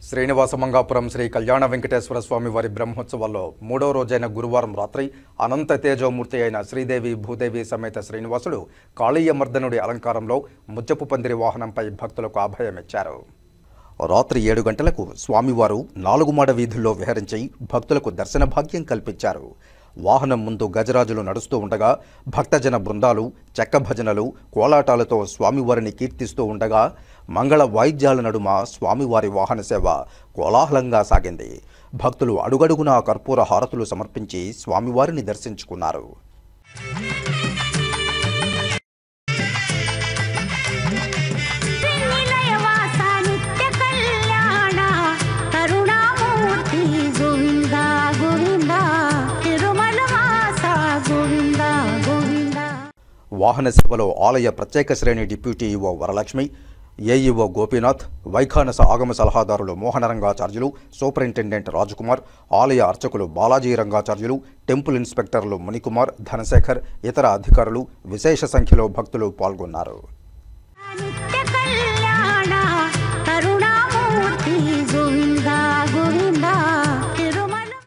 శ్రీనివాసమంగాపురం శ్రీ కళ్యాణ వెంకటేశ్వర స్వామి వారి బ్రహ్మోత్సవాల్లో మూడో రోజైన గురువారం రాత్రి అనంత తేజోమూర్తి అయిన శ్రీదేవి భూదేవి సమేత శ్రీనివాసుడు కాళీయమర్దనుడి అలంకారంలో ముచ్చపు పందిరి వాహనంపై భక్తులకు అభయమిచ్చారు. రాత్రి 7 గంటలకు స్వామివారు 4 మాడ వీధుల్లో విహరించి భక్తులకు దర్శన భాగ్యం కల్పించారు. వాహనం ముందు గజరాజులు నడుస్తూ ఉండగా భక్తజన బృందాలు చెక్క భజనలు కోలాటాలతో స్వామివారిని కీర్తిస్తూ ఉండగా మంగళ వాయిద్యాల నడుమ స్వామివారి వాహన సేవ కోలాహలంగా సాగింది. భక్తులు అడుగడుగునా కర్పూర హారతులు సమర్పించి స్వామివారిని దర్శించుకున్నారు. వాహన సేవలో ఆలయ ప్రత్యేక శ్రేణి deputy EO Varalakshmi, AEO Gopinath, Vaikhanasa ఆగమ సలహాదారులు మోహనరంగాచార్యులు, సూపరింటెండెంట్ రాజకుమార్, ఆలయ అర్చకులు బాలాజీ రంగాచార్యులు, టెంపుల్ ఇన్స్పెక్టర్లు మునికుమార్, ధనశేఖర్, ఇతర అధికారులు విశేష సంఖ్యలో భక్తులు పాల్గొన్నారు.